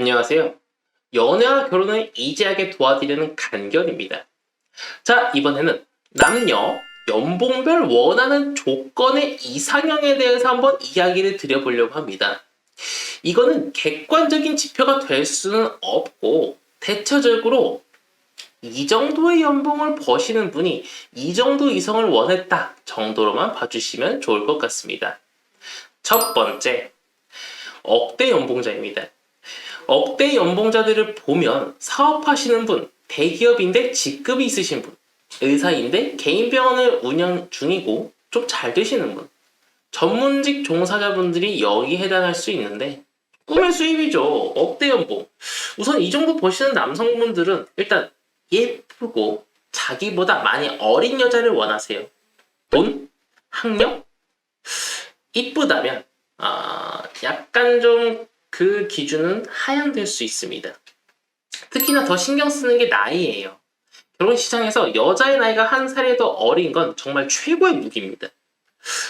안녕하세요. 연애와 결혼을 이지하게 도와드리는 간결입니다. 자, 이번에는 남녀 연봉별 원하는 조건의 이상형에 대해서 한번 이야기를 드려보려고 합니다. 이거는 객관적인 지표가 될 수는 없고 대체적으로 이 정도의 연봉을 버시는 분이 이 정도 이성을 원했다 정도로만 봐주시면 좋을 것 같습니다. 첫 번째, 억대 연봉자입니다. 억대 연봉자들을 보면 사업하시는 분, 대기업인데 직급이 있으신 분, 의사인데 개인 병원을 운영 중이고 좀 잘 되시는 분, 전문직 종사자분들이 여기에 해당할 수 있는데 꿈의 수입이죠. 억대 연봉. 우선 이 정도 버시는 남성분들은 일단 예쁘고 자기보다 많이 어린 여자를 원하세요. 돈? 학력? 이쁘다면 약간 좀 그 기준은 하향될 수 있습니다. 특히나 더 신경 쓰는 게 나이예요. 결혼 시장에서 여자의 나이가 한 살이 더 어린 건 정말 최고의 무기입니다.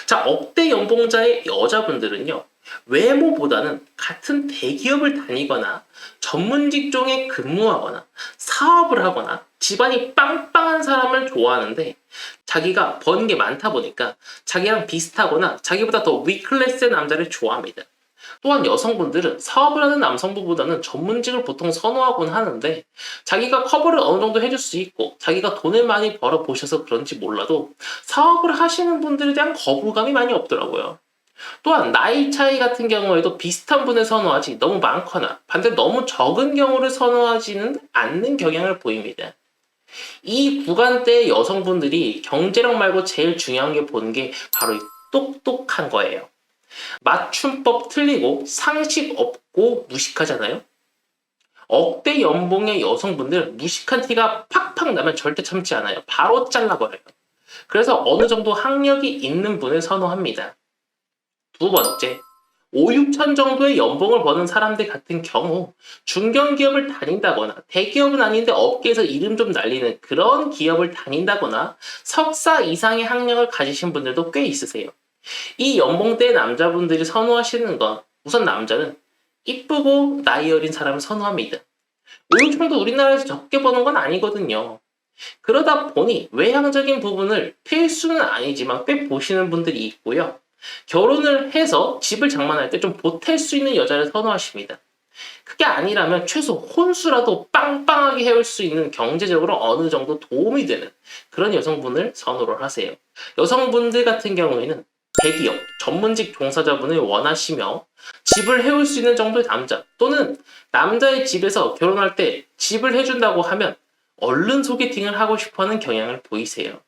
자, 억대 연봉자의 여자분들은요, 외모보다는 같은 대기업을 다니거나 전문 직종에 근무하거나 사업을 하거나 집안이 빵빵한 사람을 좋아하는데 자기가 버는 게 많다 보니까 자기랑 비슷하거나 자기보다 더 위클래스의 남자를 좋아합니다. 또한 여성분들은 사업을 하는 남성분보다는 전문직을 보통 선호하곤 하는데 자기가 커버를 어느 정도 해줄 수 있고 자기가 돈을 많이 벌어 보셔서 그런지 몰라도 사업을 하시는 분들에 대한 거부감이 많이 없더라고요. 또한 나이 차이 같은 경우에도 비슷한 분을 선호하지 너무 많거나 반대로 너무 적은 경우를 선호하지는 않는 경향을 보입니다. 이 구간대의 여성분들이 경제력 말고 제일 중요한 게 보는 게 바로 이 똑똑한 거예요. 맞춤법 틀리고 상식 없고 무식하잖아요. 억대 연봉의 여성분들 무식한 티가 팍팍 나면 절대 참지 않아요. 바로 잘라버려요. 그래서 어느 정도 학력이 있는 분을 선호합니다. 두 번째, 5, 6천 정도의 연봉을 버는 사람들 같은 경우 중견기업을 다닌다거나 대기업은 아닌데 업계에서 이름 좀 날리는 그런 기업을 다닌다거나 석사 이상의 학력을 가지신 분들도 꽤 있으세요. 이 연봉대 남자분들이 선호하시는 건 우선 남자는 이쁘고 나이 어린 사람을 선호합니다. 5, 6천도 우리나라에서 적게 버는 건 아니거든요. 그러다 보니 외향적인 부분을 필수는 아니지만 꽤 보시는 분들이 있고요. 결혼을 해서 집을 장만할 때 좀 보탤 수 있는 여자를 선호하십니다. 그게 아니라면 최소 혼수라도 빵빵하게 해올 수 있는 경제적으로 어느 정도 도움이 되는 그런 여성분을 선호를 하세요. 여성분들 같은 경우에는 대기업, 전문직 종사자분을 원하시며 집을 해올 수 있는 정도의 남자 또는 남자의 집에서 결혼할 때 집을 해준다고 하면 얼른 소개팅을 하고 싶어하는 경향을 보이세요.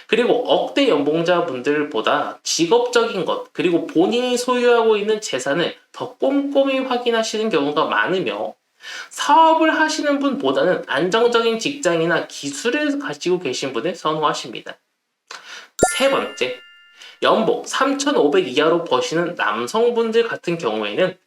그리고 억대 연봉자분들보다 직업적인 것 그리고 본인이 소유하고 있는 재산을 더 꼼꼼히 확인하시는 경우가 많으며 사업을 하시는 분보다는 안정적인 직장이나 기술을 가지고 계신 분을 선호하십니다. 세 번째, 연봉 3,500 이하로 버시는 남성분들 같은 경우에는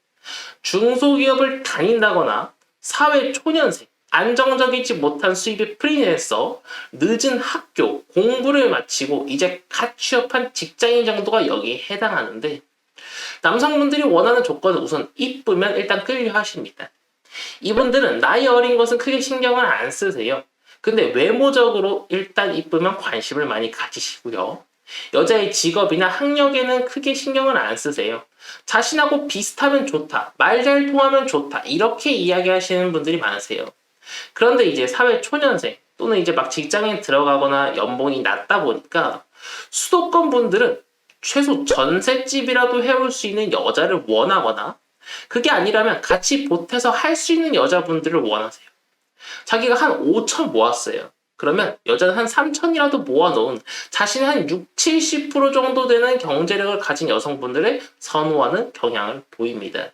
중소기업을 다닌다거나 사회 초년생, 안정적이지 못한 수입의 프리랜서, 늦은 학교, 공부를 마치고 이제 갓 취업한 직장인 정도가 여기에 해당하는데 남성분들이 원하는 조건은 우선 이쁘면 일단 끌려 하십니다. 이분들은 나이 어린 것은 크게 신경을 안 쓰세요. 근데 외모적으로 일단 이쁘면 관심을 많이 가지시고요. 여자의 직업이나 학력에는 크게 신경을 안 쓰세요. 자신하고 비슷하면 좋다, 말 잘 통하면 좋다 이렇게 이야기하시는 분들이 많으세요. 그런데 이제 사회 초년생 또는 이제 막 직장에 들어가거나 연봉이 낮다 보니까 수도권 분들은 최소 전셋집이라도 해올 수 있는 여자를 원하거나 그게 아니라면 같이 보태서 할 수 있는 여자분들을 원하세요. 자기가 한 5천 모았어요. 그러면 여자는 한 3천이라도 모아놓은 자신의 한 6, 70% 정도 되는 경제력을 가진 여성분들을 선호하는 경향을 보입니다.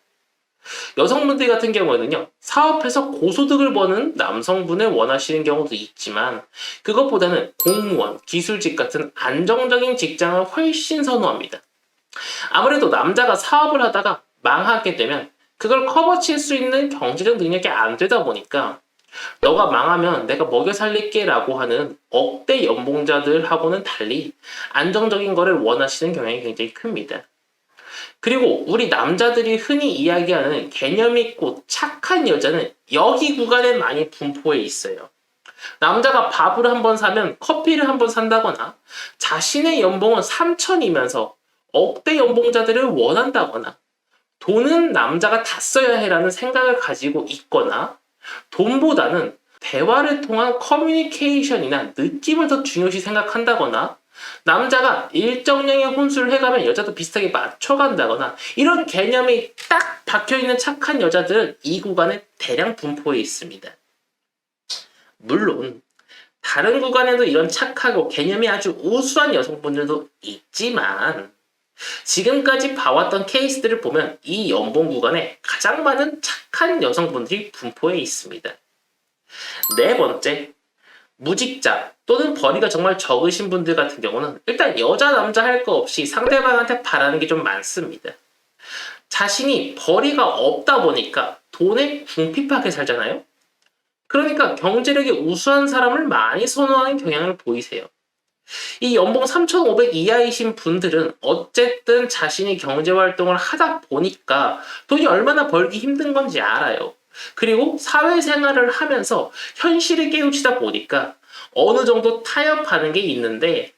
여성분들 같은 경우에는요, 사업해서 고소득을 버는 남성분을 원하시는 경우도 있지만 그것보다는 공무원, 기술직 같은 안정적인 직장을 훨씬 선호합니다. 아무래도 남자가 사업을 하다가 망하게 되면 그걸 커버칠 수 있는 경제적 능력이 안 되다 보니까 너가 망하면 내가 먹여 살릴게 라고 하는 억대 연봉자들하고는 달리 안정적인 거를 원하시는 경향이 굉장히 큽니다. 그리고 우리 남자들이 흔히 이야기하는 개념 있고 착한 여자는 여기 구간에 많이 분포해 있어요. 남자가 밥을 한번 사면 커피를 한번 산다거나 자신의 연봉은 3천이면서 억대 연봉자들을 원한다거나 돈은 남자가 다 써야 해라는 생각을 가지고 있거나 돈보다는 대화를 통한 커뮤니케이션이나 느낌을 더 중요시 생각한다거나 남자가 일정량의 혼수를 해가면 여자도 비슷하게 맞춰간다거나 이런 개념이 딱 박혀있는 착한 여자들은 이 구간에 대량 분포해 있습니다. 물론 다른 구간에도 이런 착하고 개념이 아주 우수한 여성분들도 있지만 지금까지 봐왔던 케이스들을 보면 이 연봉 구간에 가장 많은 착한 여성분들이 분포해 있습니다. 네 번째, 무직자 또는 벌이가 정말 적으신 분들 같은 경우는 일단 여자 남자 할 거 없이 상대방한테 바라는 게 좀 많습니다. 자신이 벌이가 없다 보니까 돈에 궁핍하게 살잖아요. 그러니까 경제력이 우수한 사람을 많이 선호하는 경향을 보이세요. 이 연봉 3,500 이하이신 분들은 어쨌든 자신이 경제활동을 하다 보니까 돈이 얼마나 벌기 힘든 건지 알아요. 그리고 사회생활을 하면서 현실을 깨우치다 보니까 어느 정도 타협하는 게 있는데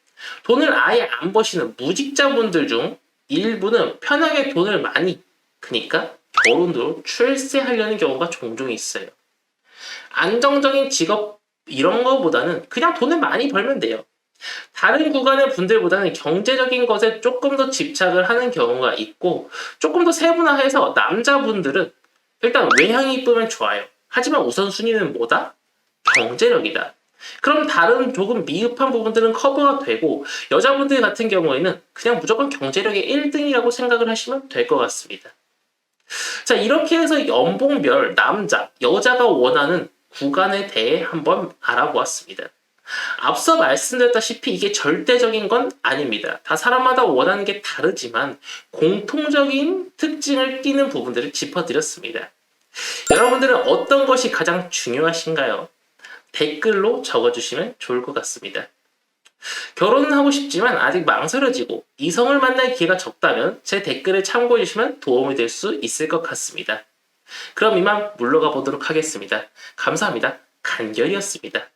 돈을 아예 안 버시는 무직자분들 중 일부는 편하게 돈을 많이, 그러니까 결혼도 출세하려는 경우가 종종 있어요. 안정적인 직업 이런 거보다는 그냥 돈을 많이 벌면 돼요. 다른 구간의 분들보다는 경제적인 것에 조금 더 집착을 하는 경우가 있고 조금 더 세분화해서 남자분들은 일단 외향이 이쁘면 좋아요. 하지만 우선순위는 뭐다? 경제력이다. 그럼 다른 조금 미흡한 부분들은 커버가 되고 여자분들 같은 경우에는 그냥 무조건 경제력의 1등이라고 생각을 하시면 될 것 같습니다. 자, 이렇게 해서 연봉별 남자, 여자가 원하는 구간에 대해 한번 알아보았습니다. 앞서 말씀드렸다시피 이게 절대적인 건 아닙니다. 다 사람마다 원하는 게 다르지만 공통적인 특징을 띠는 부분들을 짚어드렸습니다. 여러분들은 어떤 것이 가장 중요하신가요? 댓글로 적어주시면 좋을 것 같습니다. 결혼은 하고 싶지만 아직 망설여지고 이성을 만날 기회가 적다면 제 댓글을 참고해 주시면 도움이 될 수 있을 것 같습니다. 그럼 이만 물러가 보도록 하겠습니다. 감사합니다. 간결이었습니다.